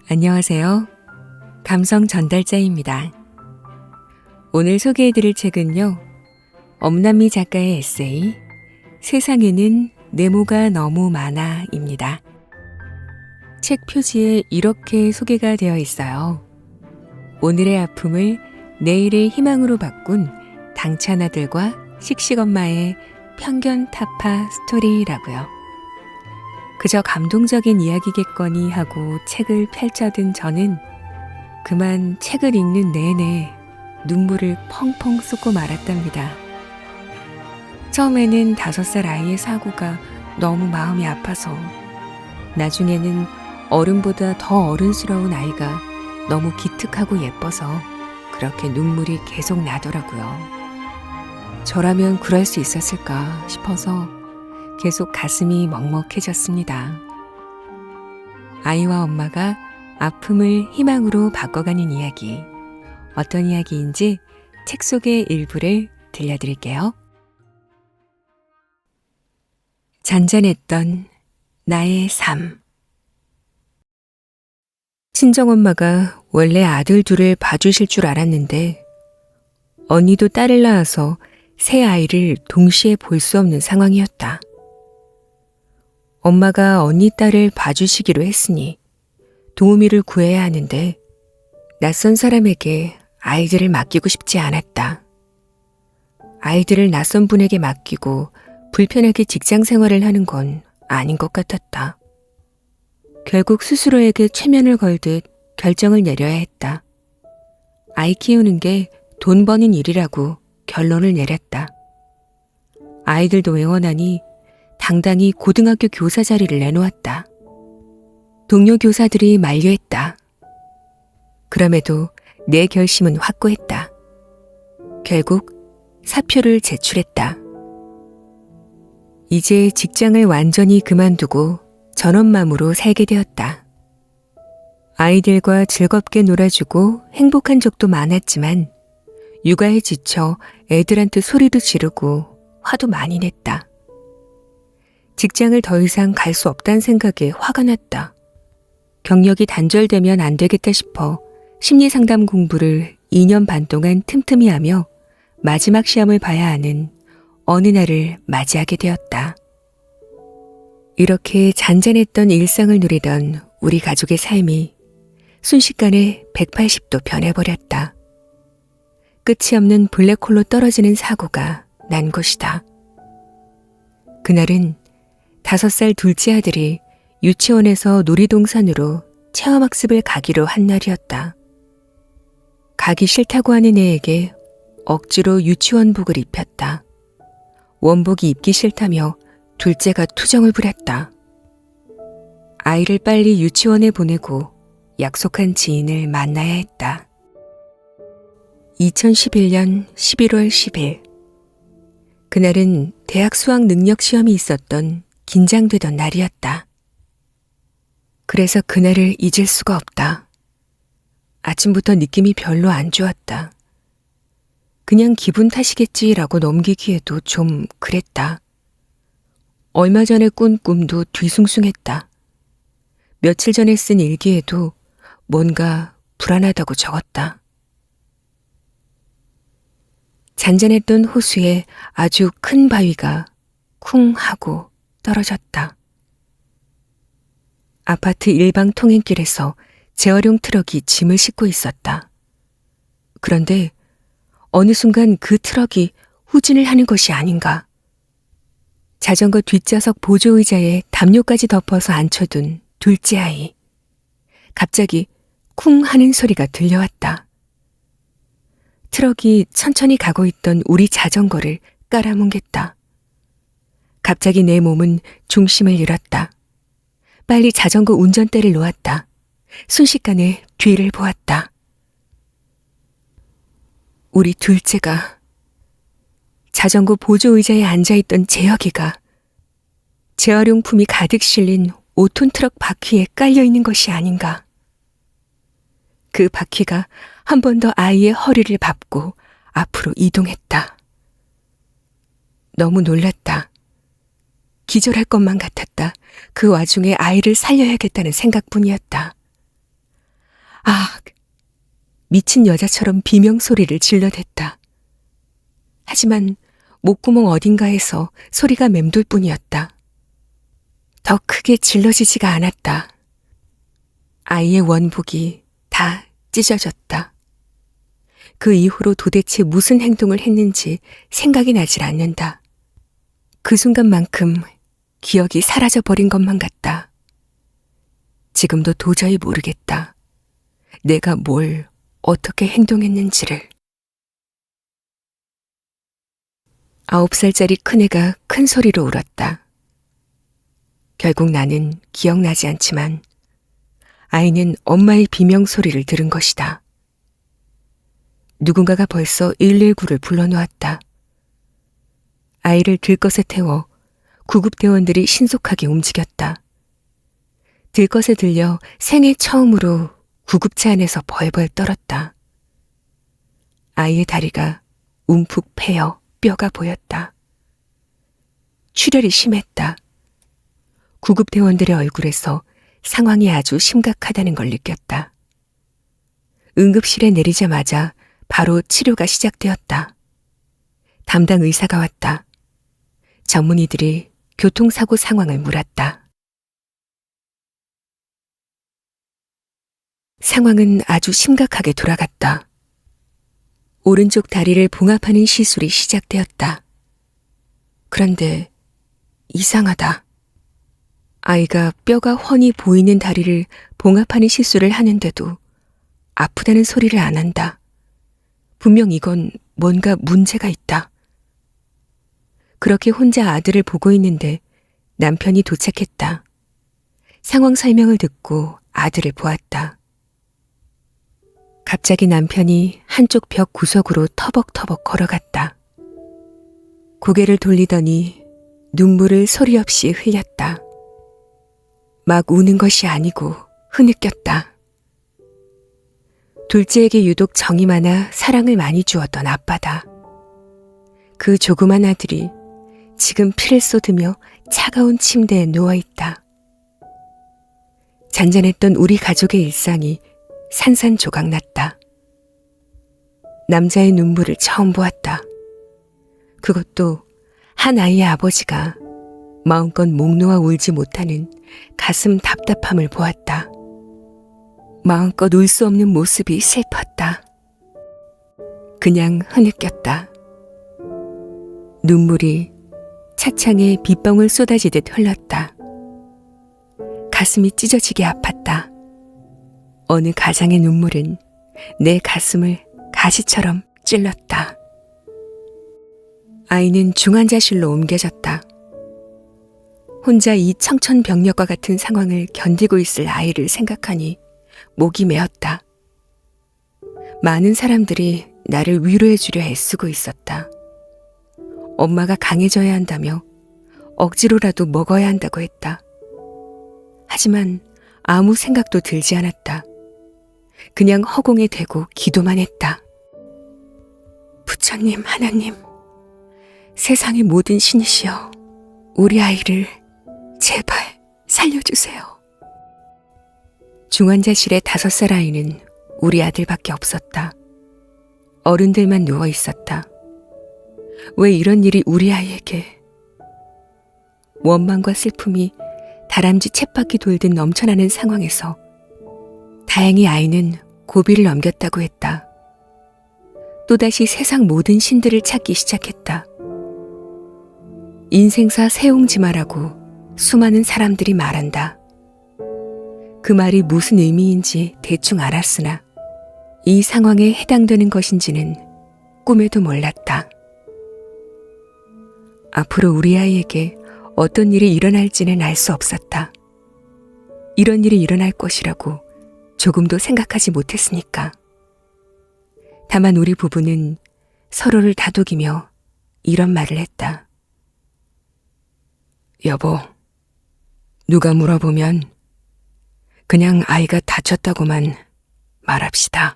안녕하세요. 감성 전달자입니다. 오늘 소개해드릴 책은요, 엄남미 작가의 에세이 세상에는 네모가 너무 많아입니다. 책 표지에 이렇게 소개가 되어 있어요. 오늘의 아픔을 내일의 희망으로 바꾼 당찬 아들과 씩씩 엄마의 편견 타파 스토리라고요. 그저 감동적인 이야기겠거니 하고 책을 펼쳐든 저는 그만 책을 읽는 내내 눈물을 펑펑 쏟고 말았답니다. 처음에는 5살 아이의 사고가 너무 마음이 아파서, 나중에는 어른보다 더 어른스러운 아이가 너무 기특하고 예뻐서 그렇게 눈물이 계속 나더라고요. 저라면 그럴 수 있었을까 싶어서 계속 가슴이 먹먹해졌습니다. 아이와 엄마가 아픔을 희망으로 바꿔가는 이야기, 어떤 이야기인지 책 속의 일부를 들려드릴게요. 잔잔했던 나의 삶. 친정엄마가 원래 아들 둘을 봐주실 줄 알았는데 언니도 딸을 낳아서 새 아이를 동시에 볼 수 없는 상황이었다. 엄마가 언니 딸을 봐주시기로 했으니 도우미를 구해야 하는데 낯선 사람에게 아이들을 맡기고 싶지 않았다. 아이들을 낯선 분에게 맡기고 불편하게 직장 생활을 하는 건 아닌 것 같았다. 결국 스스로에게 최면을 걸듯 결정을 내려야 했다. 아이 키우는 게 돈 버는 일이라고 결론을 내렸다. 아이들도 애원하니 당당히 고등학교 교사 자리를 내놓았다. 동료 교사들이 만류했다. 그럼에도 내 결심은 확고했다. 결국 사표를 제출했다. 이제 직장을 완전히 그만두고 전업맘으로 살게 되었다. 아이들과 즐겁게 놀아주고 행복한 적도 많았지만 육아에 지쳐 애들한테 소리도 지르고 화도 많이 냈다. 직장을 더 이상 갈 수 없다는 생각에 화가 났다. 경력이 단절되면 안 되겠다 싶어 심리상담 공부를 2년 반 동안 틈틈이 하며 마지막 시험을 봐야 하는 어느 날을 맞이하게 되었다. 이렇게 잔잔했던 일상을 누리던 우리 가족의 삶이 순식간에 180도 변해버렸다. 끝이 없는 블랙홀로 떨어지는 사고가 난 것이다. 그날은 5살 둘째 아들이 유치원에서 놀이동산으로 체험학습을 가기로 한 날이었다. 가기 싫다고 하는 애에게 억지로 유치원복을 입혔다. 원복이 입기 싫다며 둘째가 투정을 부렸다. 아이를 빨리 유치원에 보내고 약속한 지인을 만나야 했다. 2011년 11월 10일. 그날은 대학 수학 능력 시험이 있었던 긴장되던 날이었다. 그래서 그날을 잊을 수가 없다. 아침부터 느낌이 별로 안 좋았다. 그냥 기분 탓이겠지라고 넘기기에도 좀 그랬다. 얼마 전에 꾼 꿈도 뒤숭숭했다. 며칠 전에 쓴 일기에도 뭔가 불안하다고 적었다. 잔잔했던 호수에 아주 큰 바위가 쿵 하고 떨어졌다. 아파트 일방 통행길에서 재활용 트럭이 짐을 싣고 있었다. 그런데 어느 순간 그 트럭이 후진을 하는 것이 아닌가. 자전거 뒷좌석 보조의자에 담요까지 덮어서 앉혀둔 둘째 아이. 갑자기 쿵 하는 소리가 들려왔다. 트럭이 천천히 가고 있던 우리 자전거를 깔아뭉갰다. 갑자기 내 몸은 중심을 잃었다. 빨리 자전거 운전대를 놓았다. 순식간에 뒤를 보았다. 우리 둘째가, 자전거 보조의자에 앉아있던 재혁이가 재활용품이 가득 실린 5톤 트럭 바퀴에 깔려있는 것이 아닌가. 그 바퀴가 한 번 더 아이의 허리를 밟고 앞으로 이동했다. 너무 놀랐다. 기절할 것만 같았다. 그 와중에 아이를 살려야겠다는 생각뿐이었다. 아, 미친 여자처럼 비명소리를 질러댔다. 하지만 목구멍 어딘가에서 소리가 맴돌 뿐이었다. 더 크게 질러지지가 않았다. 아이의 원복이 다 찢어졌다. 그 이후로 도대체 무슨 행동을 했는지 생각이 나질 않는다. 그 순간만큼 기억이 사라져버린 것만 같다. 지금도 도저히 모르겠다. 내가 뭘 어떻게 행동했는지를. 9살짜리 큰애가 큰 소리로 울었다. 결국 나는 기억나지 않지만 아이는 엄마의 비명소리를 들은 것이다. 누군가가 벌써 119를 불러놓았다. 아이를 들것에 태워 구급대원들이 신속하게 움직였다. 들것에 들려 생애 처음으로 구급차 안에서 벌벌 떨었다. 아이의 다리가 움푹 패여 뼈가 보였다. 출혈이 심했다. 구급대원들의 얼굴에서 상황이 아주 심각하다는 걸 느꼈다. 응급실에 내리자마자 바로 치료가 시작되었다. 담당 의사가 왔다. 전문의들이 교통사고 상황을 물었다. 상황은 아주 심각하게 돌아갔다. 오른쪽 다리를 봉합하는 시술이 시작되었다. 그런데 이상하다. 아이가 뼈가 훤히 보이는 다리를 봉합하는 시술을 하는데도 아프다는 소리를 안 한다. 분명 이건 뭔가 문제가 있다. 그렇게 혼자 아들을 보고 있는데 남편이 도착했다. 상황 설명을 듣고 아들을 보았다. 갑자기 남편이 한쪽 벽 구석으로 터벅터벅 걸어갔다. 고개를 돌리더니 눈물을 소리 없이 흘렸다. 막 우는 것이 아니고 흐느꼈다. 둘째에게 유독 정이 많아 사랑을 많이 주었던 아빠다. 그 조그만 아들이 지금 피를 쏟으며 차가운 침대에 누워있다. 잔잔했던 우리 가족의 일상이 산산조각났다. 남자의 눈물을 처음 보았다. 그것도 한 아이의 아버지가 마음껏 목 놓아 울지 못하는 가슴 답답함을 보았다. 마음껏 울 수 없는 모습이 슬펐다. 그냥 흐느꼈다. 눈물이 차창에 빗방울 쏟아지듯 흘렀다. 가슴이 찢어지게 아팠다. 어느 가장의 눈물은 내 가슴을 가시처럼 찔렀다. 아이는 중환자실로 옮겨졌다. 혼자 이 청천벽력과 같은 상황을 견디고 있을 아이를 생각하니 목이 메었다. 많은 사람들이 나를 위로해 주려 애쓰고 있었다. 엄마가 강해져야 한다며 억지로라도 먹어야 한다고 했다. 하지만 아무 생각도 들지 않았다. 그냥 허공에 대고 기도만 했다. 부처님, 하나님, 세상의 모든 신이시여, 우리 아이를 제발 살려주세요. 중환자실의 5살 아이는 우리 아들밖에 없었다. 어른들만 누워 있었다. 왜 이런 일이 우리 아이에게? 원망과 슬픔이 다람쥐 쳇바퀴 돌듯 넘쳐나는 상황에서 다행히 아이는 고비를 넘겼다고 했다. 또다시 세상 모든 신들을 찾기 시작했다. 인생사 세옹지마라고 수많은 사람들이 말한다. 그 말이 무슨 의미인지 대충 알았으나 이 상황에 해당되는 것인지는 꿈에도 몰랐다. 앞으로 우리 아이에게 어떤 일이 일어날지는 알 수 없었다. 이런 일이 일어날 것이라고 조금도 생각하지 못했으니까. 다만 우리 부부는 서로를 다독이며 이런 말을 했다. 여보, 누가 물어보면 그냥 아이가 다쳤다고만 말합시다.